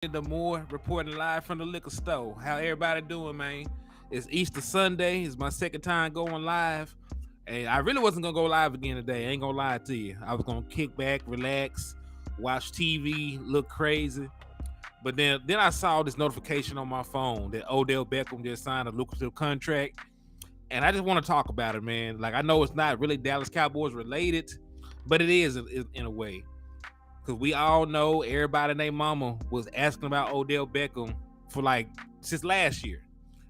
Hennythemoor reporting live from the liquor store. How everybody doing, man? It's Easter Sunday. It's my second time going live. And I really wasn't gonna go live again today. I ain't gonna lie to you. I was gonna kick back, relax, watch TV, look crazy. But then I saw this notification on my phone that Odell Beckham just signed a lucrative contract. And I just want to talk about it, man. Like I know it's not really Dallas Cowboys related, but it is in a way. Because we all know everybody and their mama was asking about Odell Beckham for like since last year.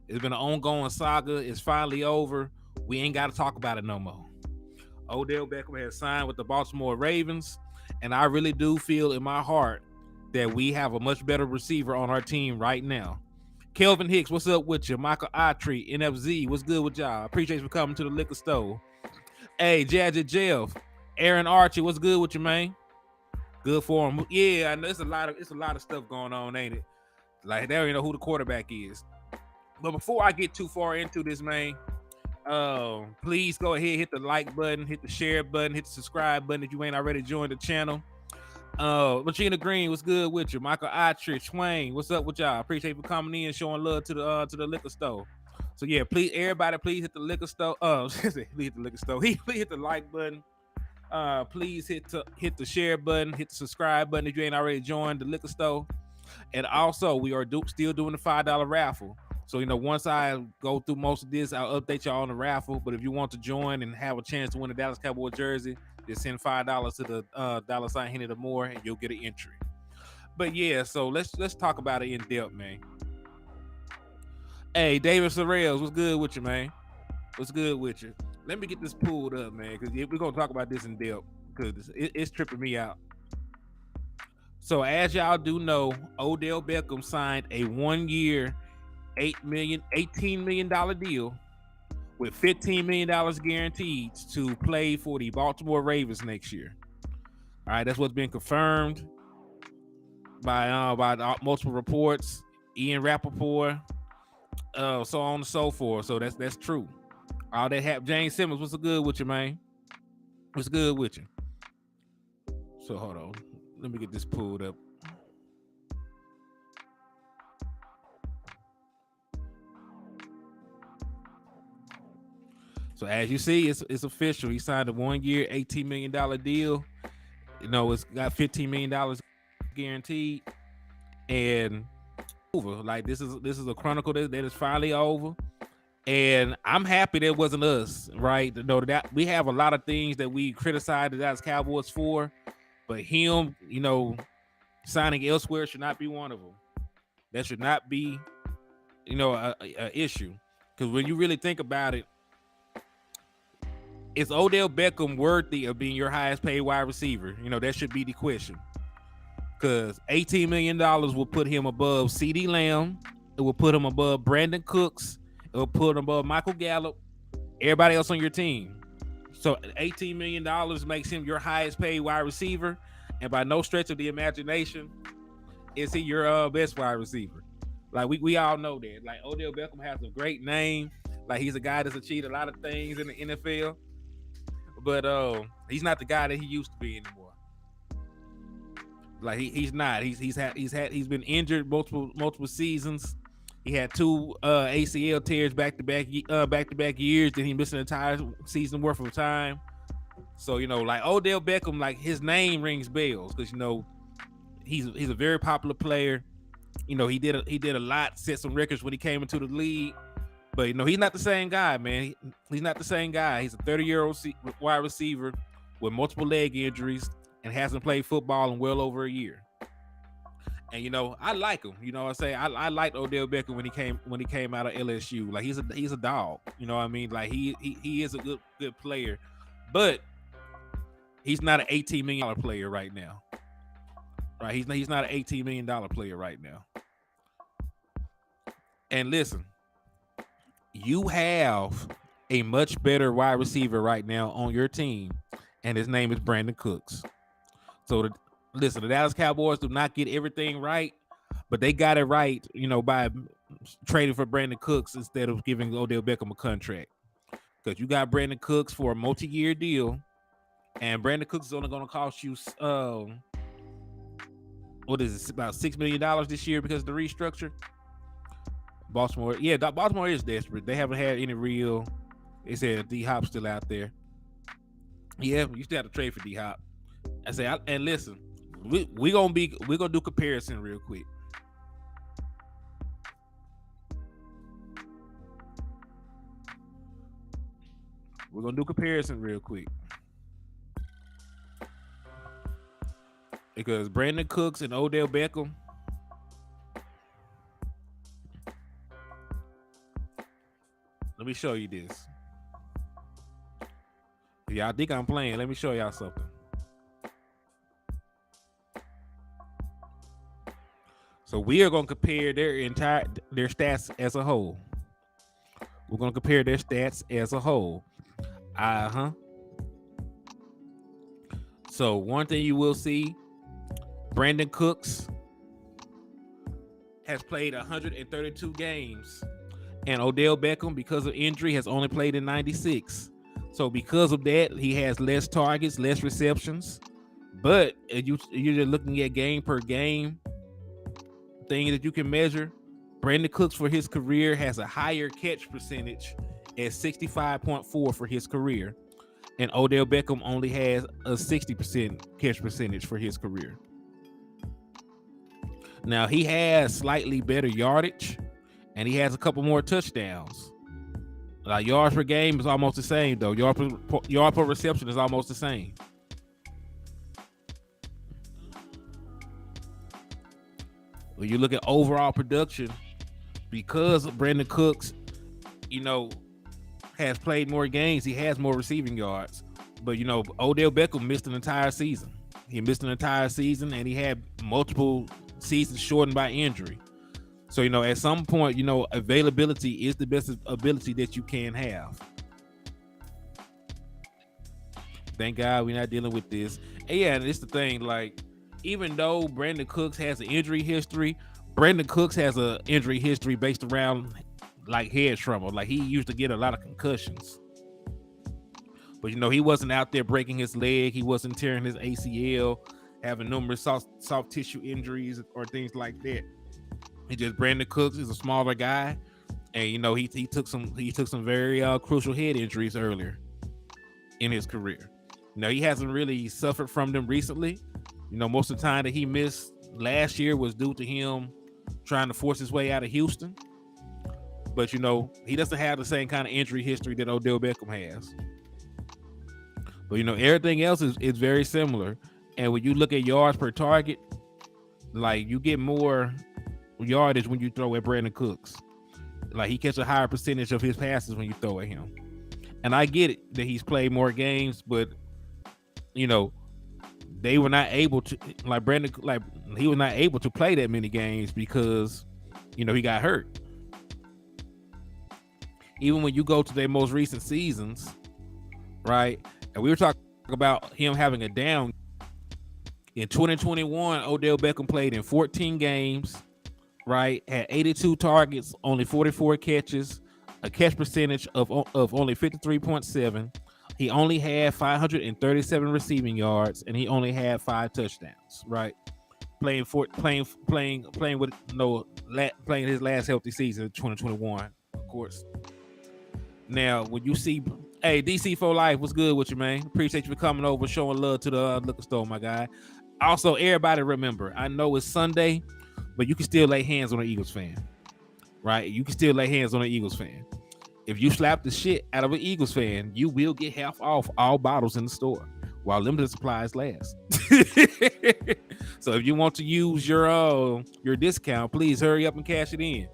It's been an ongoing saga. It's finally over. We ain't got to talk about it no more. Odell Beckham has signed with the Baltimore Ravens, and I really do feel in my heart that we have a much better receiver on our team right now. Kelvin Hicks, what's up with you? Michael Autry, NFZ, what's good with y'all? Appreciate you for coming to the liquor store. Hey, Jadget Jeff, Aaron Archie, what's good with you, man? Good for him. Yeah, I know it's a lot of stuff going on, ain't it? Like they don't even know who the quarterback is. But before I get too far into this, man, please go ahead, hit the like button, hit the share button, hit the subscribe button if you ain't already joined the channel. Regina Green, what's good with you? Michael Autry, Swain, what's up with y'all? Appreciate you for coming in, showing love to the liquor store. So yeah, please, everybody, please hit the liquor store. Please hit the liquor store. Please hit the like button. Please hit the share button, hit the subscribe button if you ain't already joined the liquor store. And also, we are still doing the $5 raffle. So, once I go through most of this, I'll update y'all on the raffle. But if you want to join and have a chance to win a Dallas Cowboy jersey, just send $5 to the $ Hennythemoor and you'll get an entry. But yeah, so let's talk about it in depth, man. Hey, David Sorrells, what's good with you, man? What's good with you? Let me get this pulled up, man, because we're going to talk about this in depth because it's tripping me out. So as y'all do know, Odell Beckham signed a 1-year, $18 million deal with $15 million guaranteed to play for the Baltimore Ravens next year. All right, that's what's been confirmed by multiple reports, Ian Rappaport, so on and so forth. So that's true. All that happened. James Simmons, what's good with you, man? What's good with you? So hold on. Let me get this pulled up. So as you see, it's official. He signed a 1-year, $18 million deal. It's got $15 million guaranteed. And over. Like this is a chronicle that is finally over. And I'm happy that wasn't us, right? That we have a lot of things that we criticize the Dallas Cowboys for, but him, signing elsewhere should not be one of them. That should not be, a issue. Because when you really think about it, is Odell Beckham worthy of being your highest paid wide receiver? That should be the question. Because $18 million will put him above CeeDee Lamb. It will put him above Brandin Cooks. It will put him above Michael Gallup. Everybody else on your team. So $18 million makes him your highest paid wide receiver. And by no stretch of the imagination, is he your best wide receiver? Like we all know that. Like Odell Beckham has a great name. Like he's a guy that's achieved a lot of things in the NFL. But he's not the guy that he used to be anymore. Like he's not. He's been injured multiple seasons. He had 2 ACL tears back to back years. Then he missed an entire season worth of time. So like Odell Beckham, like his name rings bells because he's a very popular player. He did a lot, set some records when he came into the league. But he's not the same guy, man. He's not the same guy. He's a 30-year-old wide receiver with multiple leg injuries and hasn't played football in well over a year. And I like him. I liked Odell Beckham when he came out of LSU. Like he's a dog. You know what I mean? Like he is a good player, but he's not an $18 million player right now. Right? He's not an $18 million player right now. And listen, you have a much better wide receiver right now on your team, and his name is Brandin Cooks. So listen, the Dallas Cowboys do not get everything right, but they got it right, by trading for Brandin Cooks instead of giving Odell Beckham a contract. Because you got Brandin Cooks for a multi-year deal, and Brandin Cooks is only going to cost you what is it, about $6 million this year because of the restructure. Baltimore is desperate. They haven't had any real. They said D Hop still out there. Yeah, you still have to trade for D Hop. And listen, we're gonna do comparison real quick. We're gonna do comparison real quick. Because Brandin Cooks and Odell Beckham, let me show you this. If y'all think I'm playing, let me show y'all something. So we are going to compare their stats as a whole. We're going to compare their stats as a whole. So one thing you will see, Brandin Cooks has played 132 games, and Odell Beckham, because of injury, has only played in 96. So because of that, he has less targets, less receptions. But you're just looking at game per game thing that you can measure. Brandin Cooks for his career has a higher catch percentage at 65.4 for his career, and Odell Beckham only has a 60% catch percentage for his career. Now he has slightly better yardage, and he has a couple more touchdowns. Like yards per game is almost the same though. Yard per reception is almost the same. When you look at overall production, because Brandin Cooks, has played more games, he has more receiving yards. But Odell Beckham missed an entire season. He missed an entire season, and he had multiple seasons shortened by injury. So, at some point, availability is the best ability that you can have. Thank God we're not dealing with this. And yeah, and it's the thing, like, even though Brandin Cooks has an injury history, Brandin Cooks has an injury history based around, like, head trauma. Like, he used to get a lot of concussions. But, he wasn't out there breaking his leg. He wasn't tearing his ACL, having numerous soft tissue injuries or things like that. Brandin Cooks is a smaller guy, and he took some very crucial head injuries earlier in his career. He hasn't really suffered from them recently. Most of the time that he missed last year was due to him trying to force his way out of Houston. But he doesn't have the same kind of injury history that Odell Beckham has. But everything else is very similar. And when you look at yards per target, like, you get more yardage when you throw at Brandin Cooks. Like, he catches a higher percentage of his passes when you throw at him. And I get it that he's played more games, but they were not able to, he was not able to play that many games because he got hurt. Even when you go to their most recent seasons, right? And we were talking about him having a down. In 2021, Odell Beckham played in 14 games, right? Had 82 targets, only 44 catches, a catch percentage of only 53.7. He only had 537 receiving yards, and he only had 5 touchdowns, right? Playing his last healthy season in 2021, of course. Now, when you see, hey, DC for Life, what's good with you, man? Appreciate you for coming over, showing love to the liquor store, my guy. Also, everybody remember, I know it's Sunday, but you can still lay hands on an Eagles fan, right? You can still lay hands on an Eagles fan. If you slap the shit out of an Eagles fan, you will get half off all bottles in the store while limited supplies last. So if you want to use your discount, please hurry up and cash it in.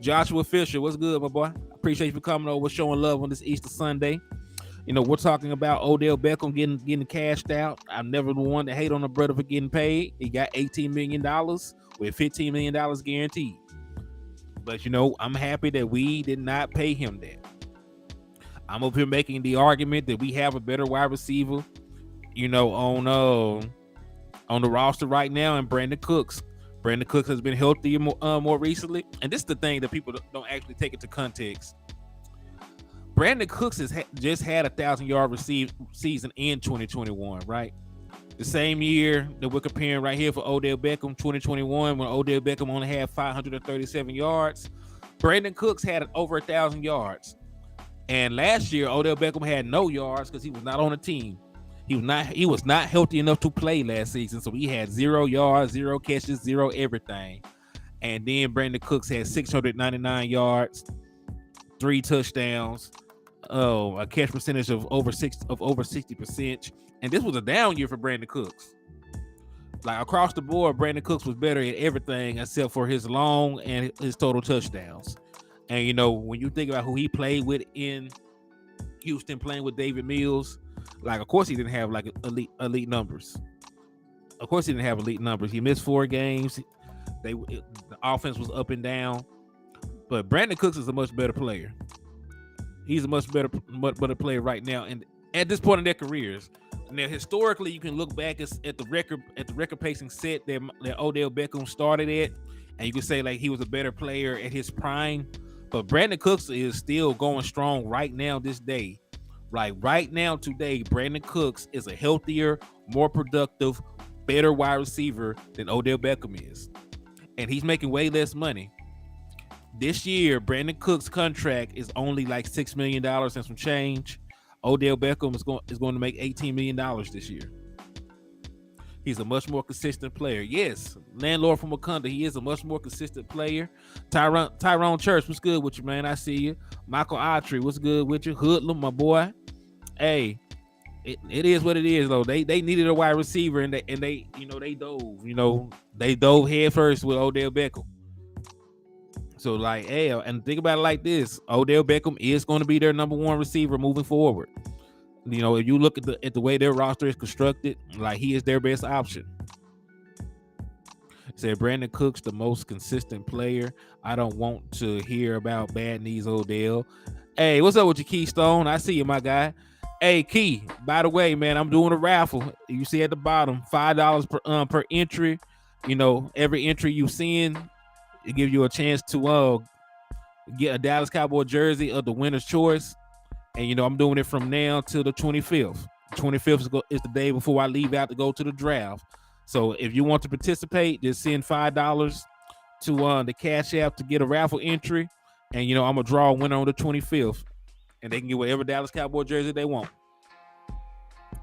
Joshua Fisher, what's good, my boy? Appreciate you for coming over, showing love on this Easter Sunday. We're talking about Odell Beckham getting cashed out. I'm never the one to hate on the brother for getting paid. He got $18 million with $15 million guaranteed. But, I'm happy that we did not pay him that. I'm up here making the argument that we have a better wide receiver, on the roster right now, and Brandin Cooks. Brandin Cooks has been healthy more recently. And this is the thing that people don't actually take into context. Brandin Cooks has just had a 1,000-yard season in 2021, right? The same year that we're comparing right here for Odell Beckham, 2021, when Odell Beckham only had 537 yards, Brandin Cooks had over 1,000 yards. And last year, Odell Beckham had no yards because he was not on the team. He was not healthy enough to play last season, so he had 0 yards, 0 catches, 0 everything. And then Brandin Cooks had 699 yards, 3 touchdowns, a catch percentage of over 60%. And this was a down year for Brandin Cooks. Like across the board, Brandin Cooks was better at everything except for his long and his total touchdowns. And you know, when you think about who he played with in Houston, playing with David Mills, like of course he didn't have like elite numbers. Of course he didn't have elite numbers. He missed 4 games. The offense was up and down. But Brandin Cooks is a much better player. He's a much better player right now, and at this point in their careers. Now, historically, you can look back at the record pacing set that Odell Beckham started at, and you can say like he was a better player at his prime. But Brandin Cooks is still going strong right now, this day. Like right now, today, Brandin Cooks is a healthier, more productive, better wide receiver than Odell Beckham is, and he's making way less money. This year, Brandin Cooks' contract is only like $6 million and some change. Odell Beckham is going to make $18 million this year. He's a much more consistent player. Yes, landlord from Wakanda, he is a much more consistent player. Tyrone Church, what's good with you, man? I see you. Michael Autry, what's good with you? Hoodlum, my boy. Hey, it is what it is, though. They needed a wide receiver, and they dove head first with Odell Beckham. So like, hey, and think about it like this: Odell Beckham is going to be their number 1 receiver moving forward. You know, if you look at the way their roster is constructed, like he is their best option. Said Brandin Cooks, the most consistent player. I don't want to hear about bad knees, Odell. Hey, what's up with you, Keystone? I see you, my guy. Hey, Key. By the way, man, I'm doing a raffle. You see at the bottom, $5 per entry. You know, every entry you send, it gives you a chance to get a Dallas Cowboy jersey of the winner's choice. And, you know, I'm doing it from now till the 25th. 25th is the day before I leave out to go to the draft. So if you want to participate, just send $5 to the Cash App to get a raffle entry. And, you know, I'm going to draw a winner on the 25th. And they can get whatever Dallas Cowboy jersey they want.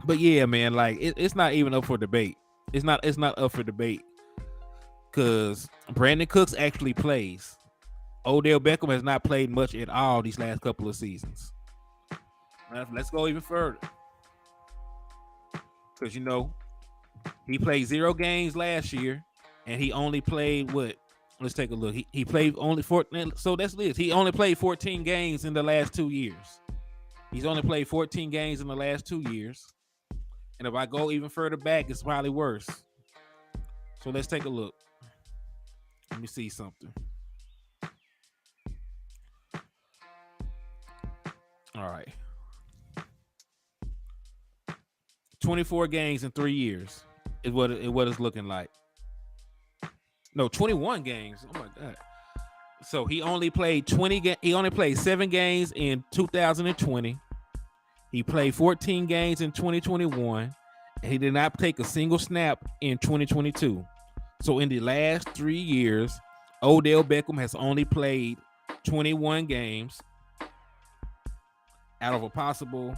But, yeah, man, like, it's not even up for debate. It's not up for debate. Because Brandin Cooks actually plays. Odell Beckham has not played much at all these last couple of seasons. Let's go even further. Because, you know, he played 0 games last year, and he only played what? Let's take a look. He played only 14. So that's this. He only played 14 games in the last 2 years. He's only played 14 games in the last 2 years. And if I go even further back, it's probably worse. So let's take a look. Let me see something. All right. 24 games in 3 years is what it's looking like. No, 21 games. Oh my God. So he only played 7 games in 2020. He played 14 games in 2021. And he did not take a single snap in 2022. So in the last 3 years, Odell Beckham has only played 21 games out of a possible.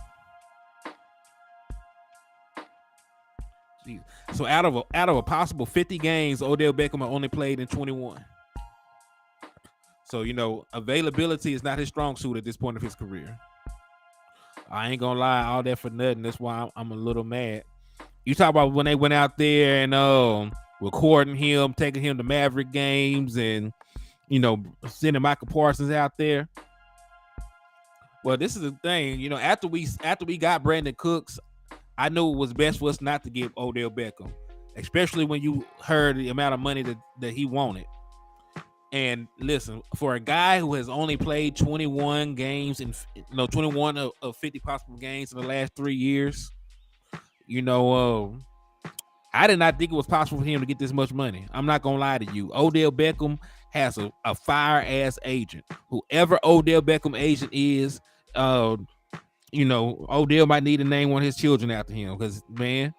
So out of a possible 50 games, Odell Beckham only played in 21. So, you know, availability is not his strong suit at this point of his career. I ain't gonna lie, all that for nothing. That's why I'm a little mad. You talk about when they went out there and recording him, taking him to Maverick games, and you know, sending Michael Parsons out there. Well, this is the thing, you know, after we got Brandin Cooks, I knew it was best for us not to give Odell Beckham, especially when you heard the amount of money that he wanted. And listen, for a guy who has only played 21 games and 21 of 50 possible games in the last 3 years, you know, I did not think it was possible for him to get this much money. I'm not gonna lie to you. Odell Beckham has a fire ass agent. Whoever Odell Beckham agent is, you know, Odell might need to name one of his children after him because, man,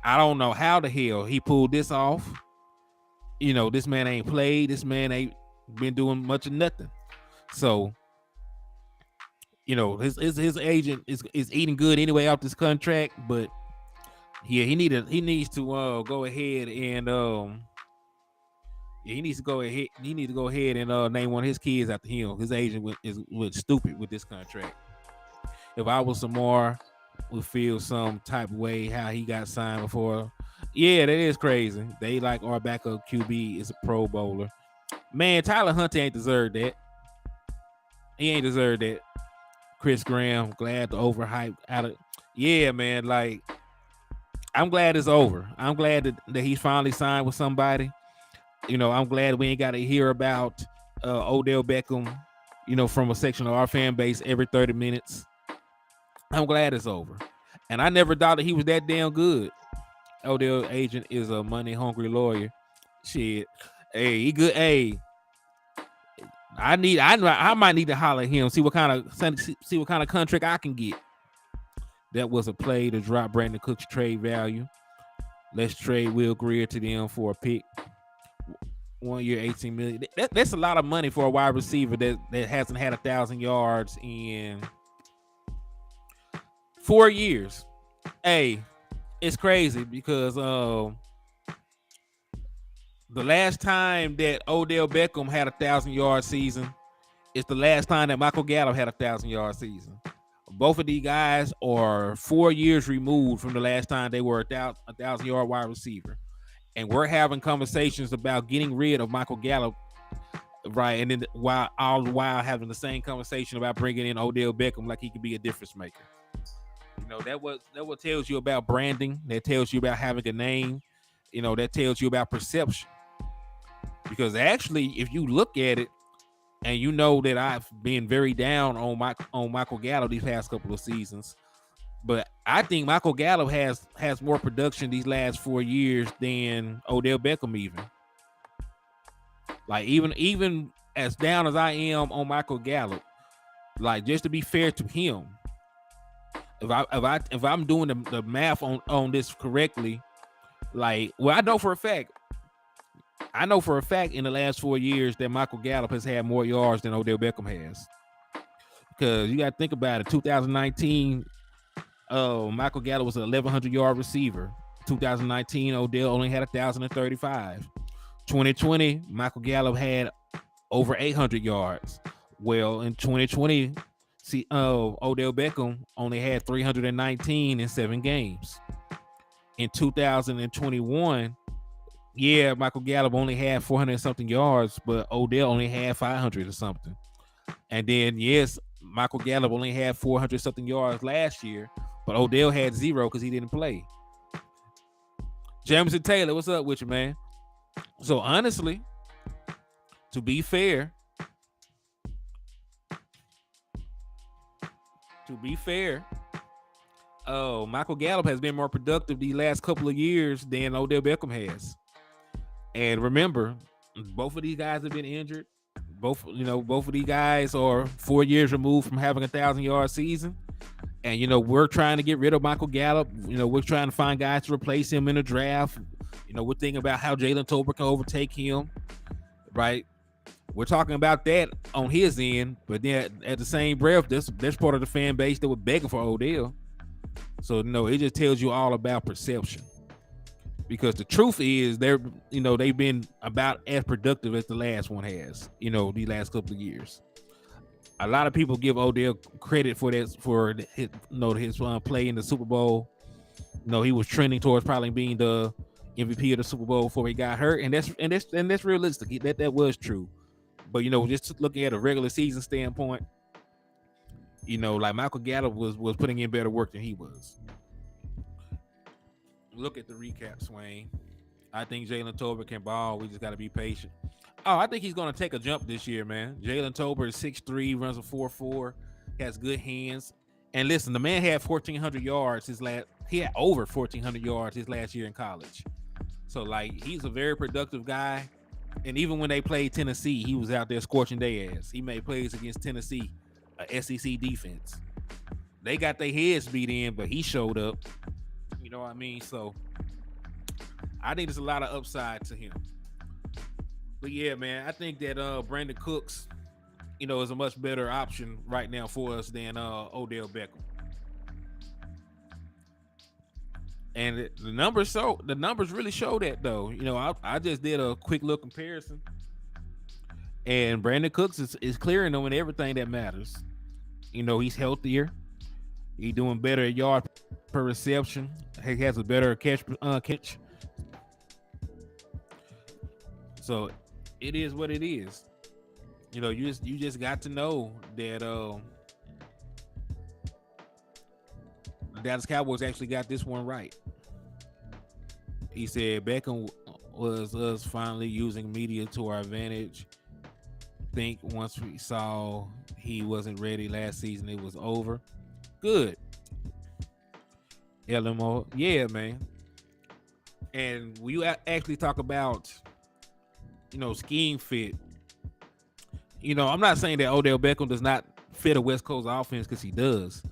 I don't know how the hell he pulled this off. This man ain't played. This man ain't been doing much of nothing. So, his agent is eating good anyway off this contract, but yeah, he needs to go ahead and he needs to go ahead. He needs to go ahead and name one of his kids after him. His agent was stupid with this contract. If I was Samar, would feel some type of way how he got signed before. Yeah, that is crazy. They like our backup QB is a Pro Bowler. Man, Tyler Hunter ain't deserved that. He ain't deserved that. Chris Graham, glad the overhype out of. Yeah, man. Like, I'm glad it's over. I'm glad that he's finally signed with somebody. I'm glad we ain't got to hear about Odell Beckham, from a section of our fan base every 30 minutes. I'm glad it's over. And I never thought that he was that damn good. Odell agent is a money-hungry lawyer. Shit. Hey, he good. Hey, I might need to holler at him, see what kind of contract I can get. That was a play to drop Brandin Cooks' trade value. Let's trade Will Greer to them for a pick. 1 year, $18 million. That's a lot of money for a wide receiver that hasn't had 1,000 yards in 4 years. Hey, it's crazy because the last time that Odell Beckham had 1,000-yard season is the last time that Michael Gallup had 1,000-yard season. Both of these guys are 4 years removed from the last time they were a 1,000-yard wide receiver. And we're having conversations about getting rid of Michael Gallup, right? And then while having the same conversation about bringing in Odell Beckham like he could be a difference maker. That what tells you about branding. That tells you about having a name. That tells you about perception. Because actually, if you look at it, and you know that I've been very down on Michael Gallup these past couple of seasons, but I think Michael Gallup has more production these last 4 years than Odell Beckham even. Like even as down as I am on Michael Gallup, like just to be fair to him, if I'm doing the math on this correctly, like, well, I know for a fact in the last 4 years that Michael Gallup has had more yards than Odell Beckham has. Because you got to think about it. 2019, Michael Gallup was an 1,100-yard receiver. 2019, Odell only had 1,035. 2020, Michael Gallup had over 800 yards. Well, in 2020, Odell Beckham only had 319 in 7 games. In 2021, yeah, Michael Gallup only had 400 something yards, but Odell only had 500 or something. And then, yes, Michael Gallup only had 400 something yards last year, but Odell had 0 because he didn't play. Jamison Taylor, what's up with you, man? So honestly, to be fair, Michael Gallup has been more productive these last couple of years than Odell Beckham has. And remember, both of these guys have been injured. Both of these guys are 4 years removed from having 1,000-yard season. And, we're trying to get rid of Michael Gallup. We're trying to find guys to replace him in the draft. We're thinking about how Jalen Tolbert can overtake him, right? We're talking about that on his end. But then at the same breath, there's part of the fan base that was begging for Odell. So, it just tells you all about perception. Because the truth is, they've been about as productive as the last one has, these last couple of years. A lot of people give Odell credit for his play in the Super Bowl. He was trending towards probably being the MVP of the Super Bowl before he got hurt, and that's realistic. That was true. But just looking at a regular season standpoint, like Michael Gallup was putting in better work than he was. Look at the recap, Swain. I think Jalen Tolbert can ball. We just got to be patient. Oh, I think he's going to take a jump this year, man. Jalen Tolbert is 6'3", runs a 4.4, has good hands. And listen, the man had 1,400 yards he had over 1,400 yards his last year in college. So, like, he's a very productive guy. And even when they played Tennessee, he was out there scorching their ass. He made plays against Tennessee, a SEC defense. They got their heads beat in, but he showed up. You know what I mean? So I think there's a lot of upside to him. But yeah, man, I think that Brandin Cooks, is a much better option right now for us than Odell Beckham. And the numbers really show that though. I just did a quick little comparison, and Brandin Cooks is clearing them in everything that matters. He's healthier. He's doing better at yard per reception. He has a better catch. So it is what it is. You just got to know that the Dallas Cowboys actually got this one right. He said Beckham was us finally using media to our advantage. Think once we saw he wasn't ready last season, it was over. Good. LMO. Yeah, man. And when you actually talk about, scheme fit, I'm not saying that Odell Beckham does not fit a West Coast offense, because he does.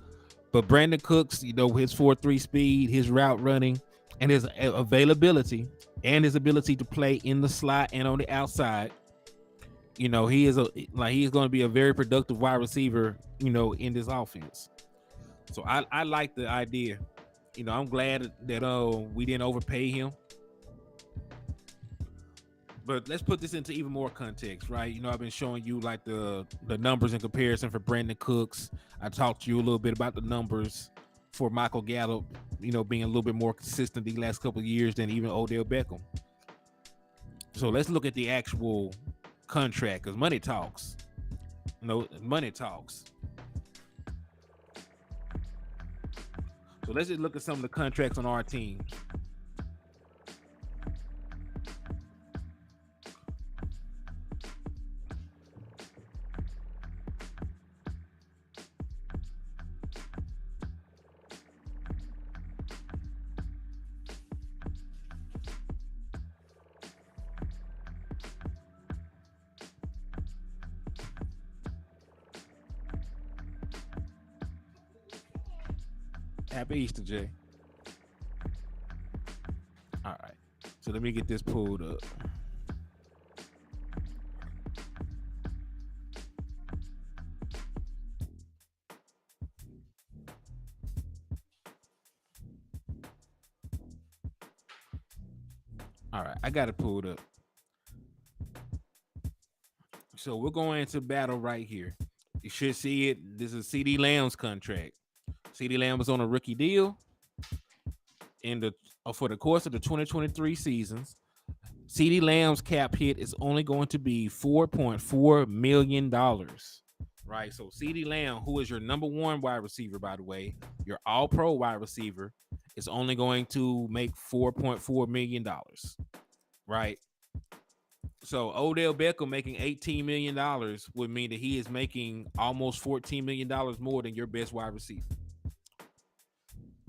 But Brandin Cooks, his 4.3 speed, his route running, and his availability, and his ability to play in the slot and on the outside, he is going to be a very productive wide receiver, in this offense. So I like the idea. I'm glad that we didn't overpay him. But let's put this into even more context, right? I've been showing you like the numbers in comparison for Brandin Cooks. I talked to you a little bit about the numbers for Michael Gallup, being a little bit more consistent the last couple of years than even Odell Beckham. So let's look at the actual contract, because money talks. Money talks. So let's just look at some of the contracts on our team. Happy Easter, Jay. All right. So let me get this pulled up. All right. I got it pulled up. So we're going into battle right here. You should see it. This is CeeDee Lamb's contract. CeeDee Lamb was on a rookie deal for the course of the 2023 seasons. CeeDee Lamb's cap hit is only going to be $4.4 million. Right? So CeeDee Lamb, who is your number one wide receiver, by the way, your all-pro wide receiver, is only going to make $4.4 million. Right? So Odell Beckham making $18 million would mean that he is making almost $14 million more than your best wide receiver.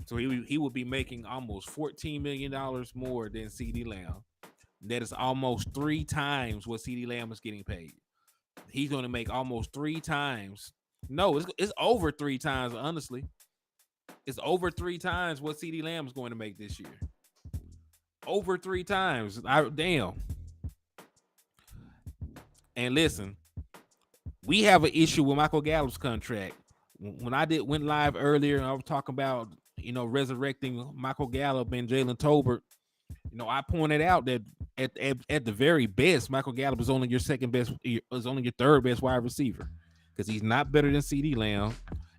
So he would be making almost $14 million more than CeeDee Lamb. That is almost 3 times what CeeDee Lamb is getting paid. He's going to make almost 3 times. No, it's over 3 times, honestly. It's over 3 times what CeeDee Lamb is going to make this year. Over 3 times. Damn. And listen, we have an issue with Michael Gallup's contract. When I went live earlier, I was talking about, resurrecting Michael Gallup and Jalen Tolbert. I pointed out that at the very best, Michael Gallup is only your only your third best wide receiver, because he's not better than CeeDee Lamb,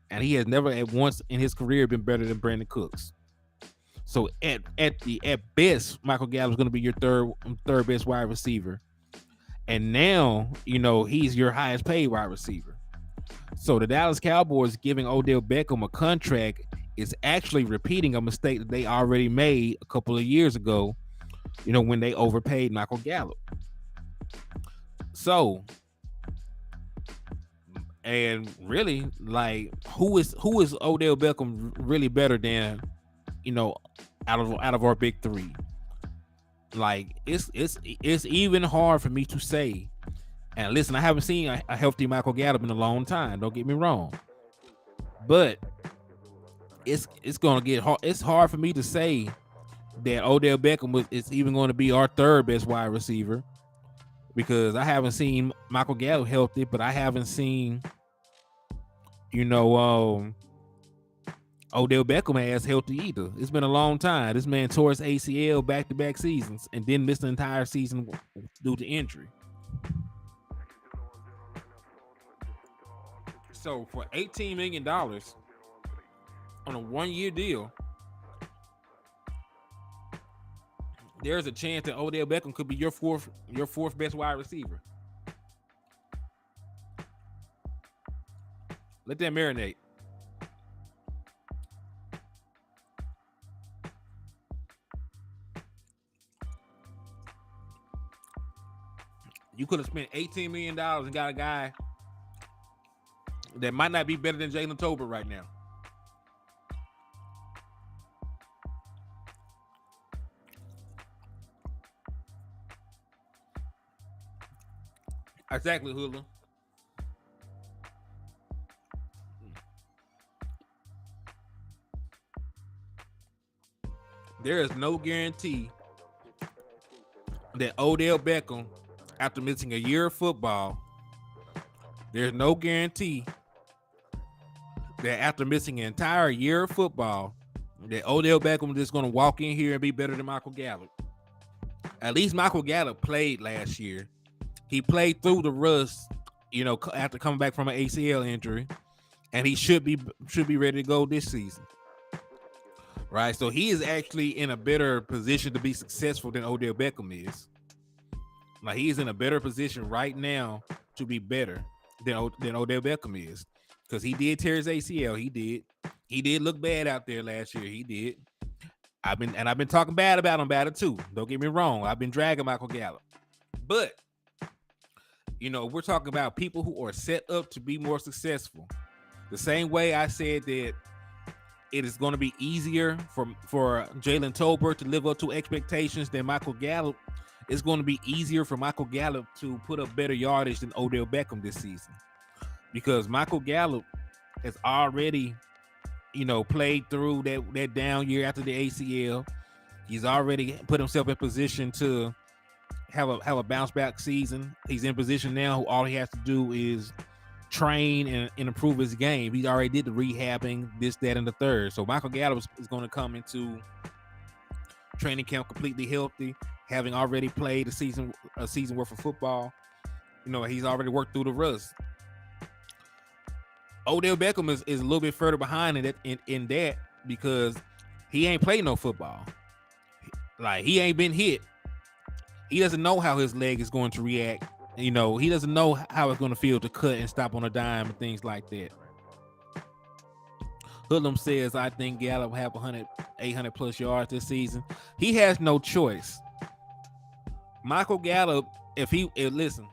and he has never at once in his career been better than Brandin Cooks. So at best, Michael Gallup is going to be your third best wide receiver. And now, he's your highest paid wide receiver. So the Dallas Cowboys giving Odell Beckham a contract is actually repeating a mistake that they already made a couple of years ago, when they overpaid Michael Gallup. So, and really, like, who is Odell Beckham really better than, out of our big three? Like, it's even hard for me to say. And listen, I haven't seen a healthy Michael Gallup in a long time. Don't get me wrong, but it's gonna get hard. It's hard for me to say, that Odell Beckham is even going to be our third best wide receiver, because I haven't seen Michael Gallup healthy, but I haven't seen, Odell Beckham as healthy either. It's been a long time. This man tore his ACL back-to-back seasons and then missed the entire season due to injury. So for $18 million on a 1-year deal, there's a chance that Odell Beckham could be your fourth best wide receiver. Let that marinate. You could have spent $18 million and got a guy that might not be better than Jalen Tolbert right now. Exactly, Hula. There is no guarantee that Odell Beckham, after missing a year of football, there's no guarantee that after missing an entire year of football, that Odell Beckham is just going to walk in here and be better than Michael Gallup. At least Michael Gallup played last year. He played through the rust, after coming back from an ACL injury, and he should be ready to go this season. Right, so he is actually in a better position to be successful than Odell Beckham is. Like, he's in a better position right now to be better than Odell Beckham is, because he did tear his ACL. He did look bad out there last year. He did. I've been talking bad about him about it too. Don't get me wrong. I've been dragging Michael Gallup, but we're talking about people who are set up to be more successful. The same way I said that it is going to be easier for Jalen Tolbert to live up to expectations than Michael Gallup. It's going to be easier for Michael Gallup to put up better yardage than Odell Beckham this season, because Michael Gallup has already, played through that down year after the ACL. He's already put himself in position to have a bounce back season. He's in position now. All he has to do is train and improve his game. He already did the rehabbing, this, that, and the third. So Michael Gallup is going to come into training camp completely healthy, having already played a season worth of football. He's already worked through the rust. Odell Beckham is a little bit further behind in that because he ain't played no football. Like, he ain't been hit. He doesn't know how his leg is going to react. He doesn't know how it's going to feel to cut and stop on a dime and things like that. Hoodlum says, I think Gallup will have 800 plus yards this season. He has no choice. Michael Gallup, listen,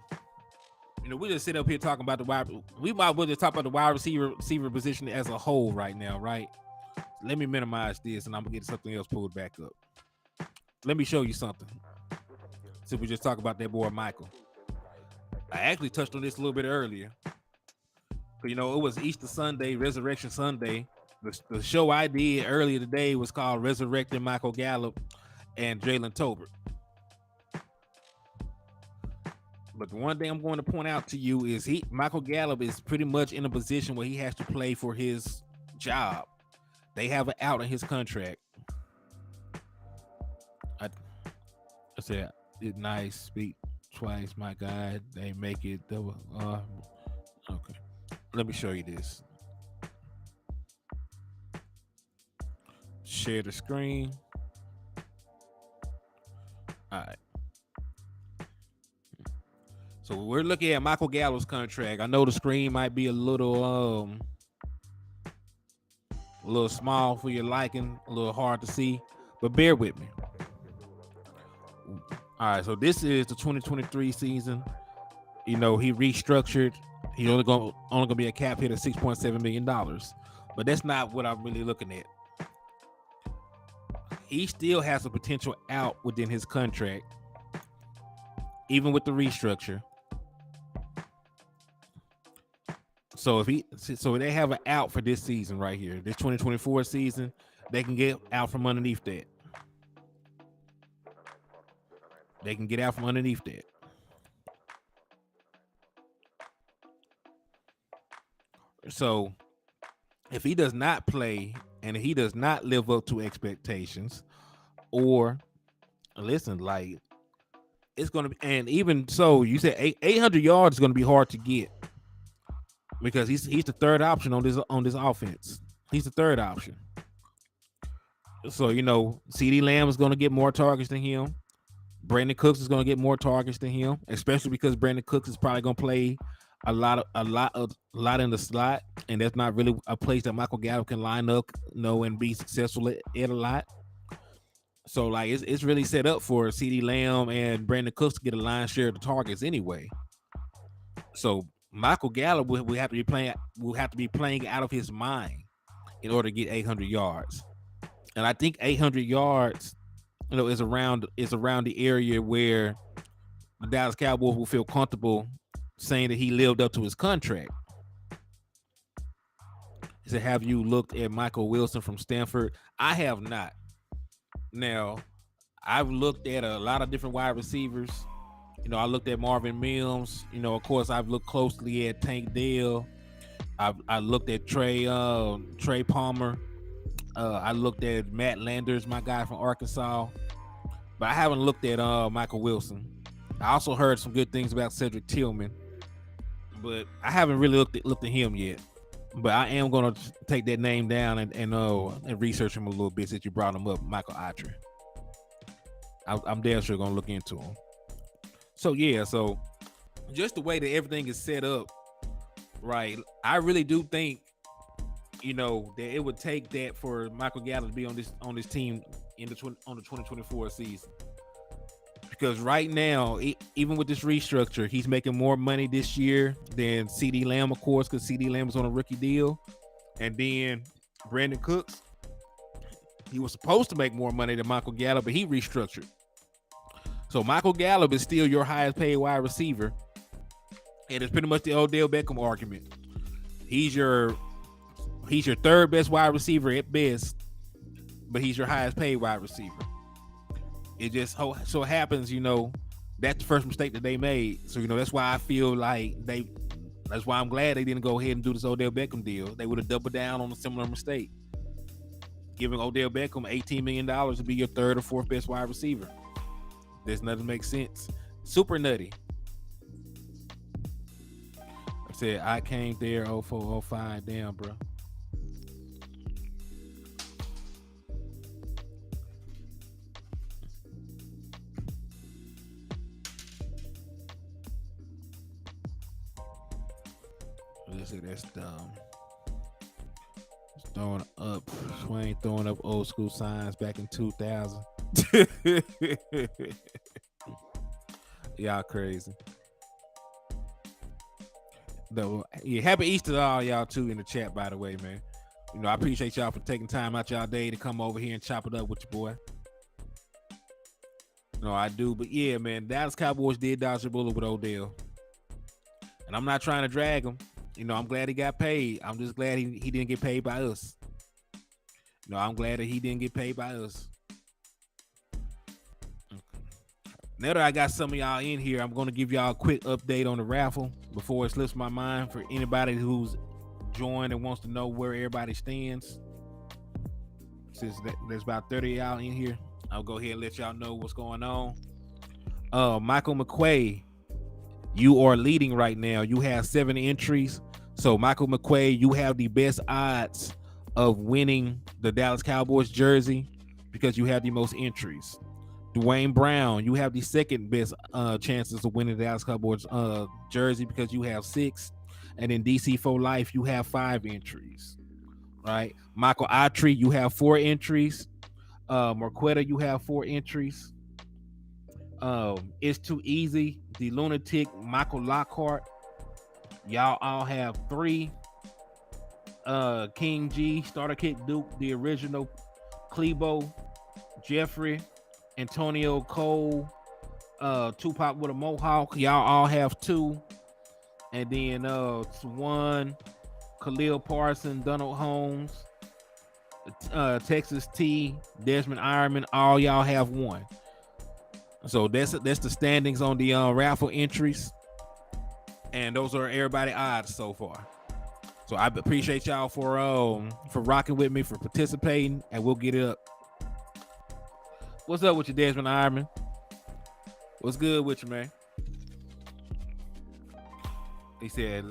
we just sit up here talking about we might as well just talk about the wide receiver position as a whole right now, right? Let me minimize this and I'm going to get something else pulled back up. Let me show you something. So we just talk about that boy Michael. I actually touched on this a little bit earlier. But, it was Easter Sunday, Resurrection Sunday. The show I did earlier today was called Resurrecting Michael Gallup and Jalen Tolbert. But the one thing I'm going to point out to you is Michael Gallup is pretty much in a position where he has to play for his job. They have an out in his contract. I said, it's nice, speak twice, my God. They make it double. Okay. Let me show you this. Share the screen. All right. So we're looking at Michael Gallup's contract. I know the screen might be a little small for your liking, a little hard to see, but bear with me. All right, so this is the 2023 season. He restructured. He's only gonna be a cap hit of $6.7 million, but that's not what I'm really looking at. He still has a potential out within his contract, even with the restructure. So so they have an out for this season right here, this 2024 season, they can get out from underneath that. They can get out from underneath that. So if he does not play and he does not live up to expectations, or listen, like it's gonna be, and even so, you said 800 yards is gonna be hard to get because he's the third option on this offense. He's the third option. So CeeDee Lamb is gonna get more targets than him. Brandin Cooks is gonna get more targets than him, especially because Brandin Cooks is probably gonna play a lot in the slot, and that's not really a place that Michael Gallup can line up, and be successful at a lot. So like it's really set up for CeeDee Lamb and Brandin Cooks to get a lion's share of the targets anyway. So Michael Gallup will have to be playing out of his mind in order to get 800 yards. And I think 800 yards, is around the area where the Dallas Cowboys will feel comfortable saying that he lived up to his contract. He said, have you looked at Michael Wilson from Stanford? I have not. Now, I've looked at a lot of different wide receivers. I looked at Marvin Mims. Of course, I've looked closely at Tank Dell. I looked at Trey Palmer. I looked at Matt Landers, my guy from Arkansas. But I haven't looked at Michael Wilson. I also heard some good things about Cedric Tillman, but I haven't really looked at him yet. But I am going to take that name down and research him a little bit since you brought him up, Michael Autry. I'm damn sure going to look into him. So yeah, so just the way that everything is set up, right? I really do think, that it would take that for Michael Gallup to be on this team on the 2024 season. Because right now, even with this restructure, he's making more money this year than CeeDee Lamb, of course, because CeeDee Lamb is on a rookie deal. And then Brandin Cooks, he was supposed to make more money than Michael Gallup, but he restructured. So Michael Gallup is still your highest paid wide receiver. And it's pretty much the Odell Beckham argument. He's your third best wide receiver at best, but he's your highest paid wide receiver. It just so happens, that's the first mistake that they made. So, that's why I feel like that's why I'm glad they didn't go ahead and do this Odell Beckham deal. They would have doubled down on a similar mistake. Giving Odell Beckham $18 million to be your third or fourth best wide receiver. This doesn't make sense. Super nutty. I said, I came there 04, 05. Damn, bro. That's dumb. Throwing up, Swain throwing up old school signs back in 2000. Y'all crazy. Though, yeah, happy Easter to all y'all too in the chat, by the way, man. I appreciate y'all for taking time out y'all day to come over here and chop it up with your boy. No, I do, but yeah, man, Dallas Cowboys did dodge the bullet with Odell, and I'm not trying to drag him. I'm glad he got paid. I'm just glad he didn't get paid by us. I'm glad that he didn't get paid by us. Now that I got some of y'all in here, I'm going to give y'all a quick update on the raffle before it slips my mind for anybody who's joined and wants to know where everybody stands. Since there's about 30 of y'all in here, I'll go ahead and let y'all know what's going on. Michael McQuay, you are leading right now. You have 7 entries. So Michael McQuay, you have the best odds of winning the Dallas Cowboys jersey because you have the most entries. Dwayne Brown, you have the second best chances of winning the Dallas Cowboys jersey because you have 6. And in DC for Life, you have 5 entries. Right? Michael Autry, you have 4 entries. Marquetta, you have 4 entries. It's Too Easy, The Lunatic, Michael Lockhart, y'all all have 3. King G, Starter Kick Duke, the original, Klebo, Jeffrey, Antonio Cole, Tupac with a Mohawk, y'all all have 2. And then Swan, Khalil Parson, Donald Holmes, Texas T, Desmond Ironman, all y'all have 1. So that's the standings on the raffle entries, and those are everybody odds so far. So I appreciate y'all for rocking with me, for participating, and we'll get it up. What's up with you, Desmond Ironman? What's good with you, man? He said,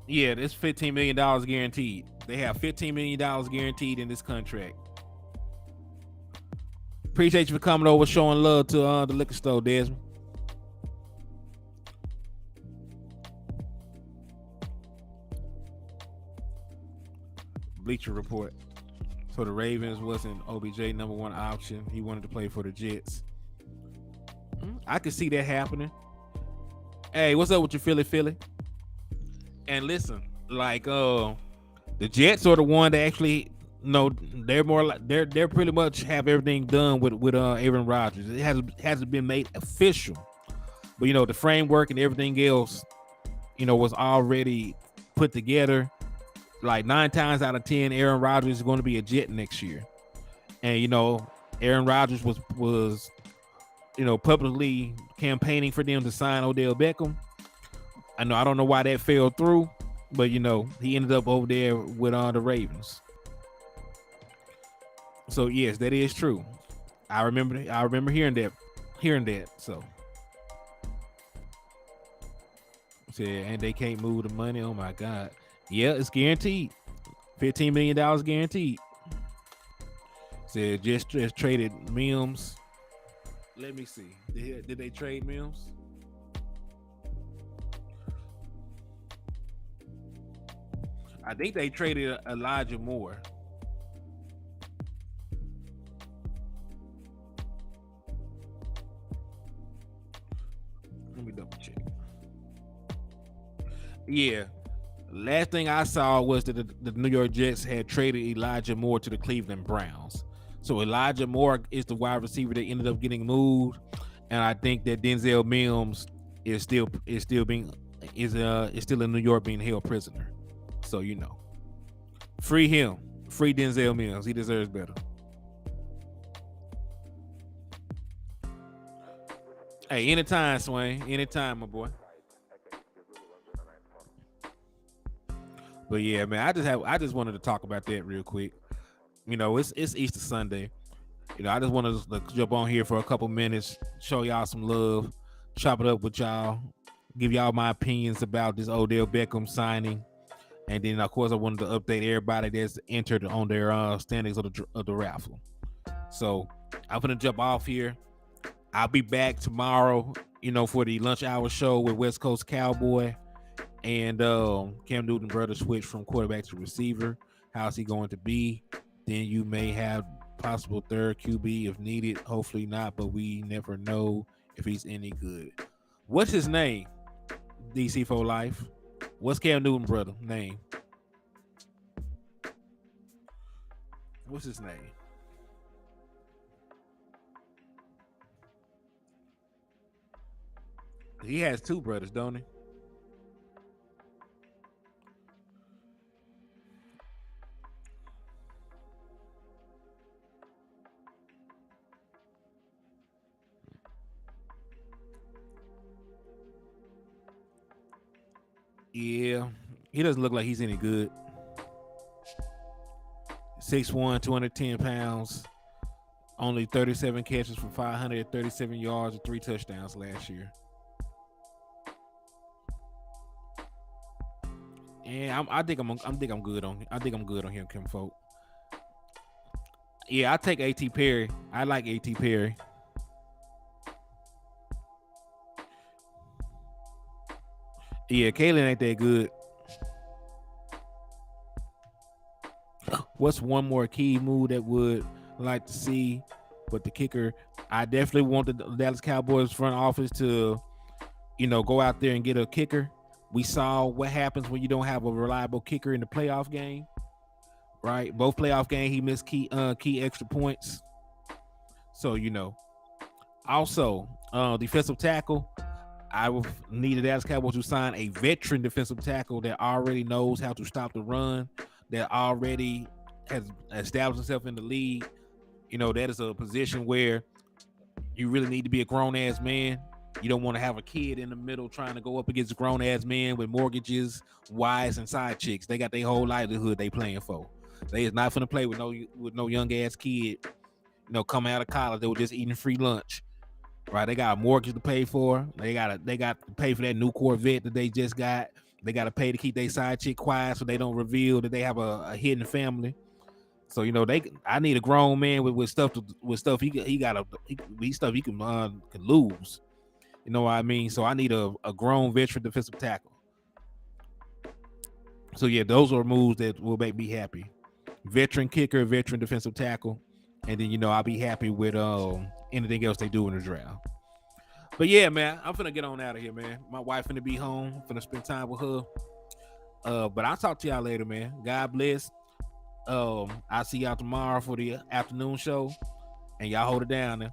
yeah, it's $15 million guaranteed. They have $15 million guaranteed in this contract. Appreciate you for coming over, showing love to the liquor store, Desmond. Bleacher Report. So the Ravens wasn't OBJ number one option. He wanted to play for the Jets. I could see that happening. Hey, what's up with your Philly? And listen, like the Jets are the one that actually, they're more like they're pretty much have everything done with Aaron Rodgers. It hasn't been made official, but the framework and everything else, was already put together. Like 9 times out of 10, Aaron Rodgers is going to be a Jet next year, and Aaron Rodgers was publicly campaigning for them to sign Odell Beckham. I don't know why that fell through, but he ended up over there with the Ravens. So yes, that is true. I remember hearing that. So and they can't move the money. Oh my God. Yeah, it's guaranteed. $15 million guaranteed. Said just traded Mims. Let me see. Did they trade Mims? I think they traded Elijah Moore. Let me double check. Yeah. Last thing I saw was that the New York Jets had traded Elijah Moore to the Cleveland Browns. So Elijah Moore is the wide receiver that ended up getting moved, and I think that Denzel Mims is still in New York being held prisoner. So free him, free Denzel Mims. He deserves better. Hey, anytime, Swain. Anytime, my boy. But yeah, man, I just wanted to talk about that real quick. It's Easter Sunday. I just wanted to jump on here for a couple minutes, show y'all some love, chop it up with y'all, give y'all my opinions about this Odell Beckham signing, and then of course I wanted to update everybody that's entered on their standings of the raffle. So I'm gonna jump off here. I'll be back tomorrow, for the lunch hour show with West Coast Cowboy. And Cam Newton brother switch from quarterback to receiver. How's he going to be? Then you may have possible third QB if needed. Hopefully not, but we never know if he's any good. What's his name? DC for life. What's Cam Newton brother name? What's his name? He has 2 brothers, don't he? Yeah, he doesn't look like he's any good. 6'1", 210 pounds, only 37 catches for 537 yards and 3 touchdowns last year. And I think I'm good on him, Kim Folk. Yeah, I take A.T. Perry. I like A.T. Perry. Yeah, Kalen ain't that good. What's one more key move that would like to see? But the kicker, I definitely want the Dallas Cowboys front office to, go out there and get a kicker. We saw what happens when you don't have a reliable kicker in the playoff game, right? Both playoff games, he missed key extra points. So, Also, defensive tackle, I would need the Dallas Cowboys to sign a veteran defensive tackle that already knows how to stop the run, that already has established himself in the league. That is a position where You really need to be a grown ass man. You don't want to have a kid in the middle trying to go up against grown ass men with mortgages, wives, and side chicks. They got their whole livelihood they playing for. They is not finna play with no young ass kid. Coming out of college, they were just eating free lunch. Right? They got a mortgage to pay for. They got to pay for that new Corvette that they just got. They got to pay to keep their side chick quiet so they don't reveal that they have a hidden family. So I need a grown man with stuff stuff he stuff he can lose. You know what I mean? So I need a grown veteran defensive tackle. So yeah, those are moves that will make me happy. Veteran kicker, veteran defensive tackle, and then I'll be happy with anything else they do in the draft. But yeah, man, I'm finna get on out of here, man. My wife finna be home. I'm finna spend time with her. But I'll talk to y'all later, man. God bless. I'll see y'all tomorrow for the afternoon show, and y'all hold it down now.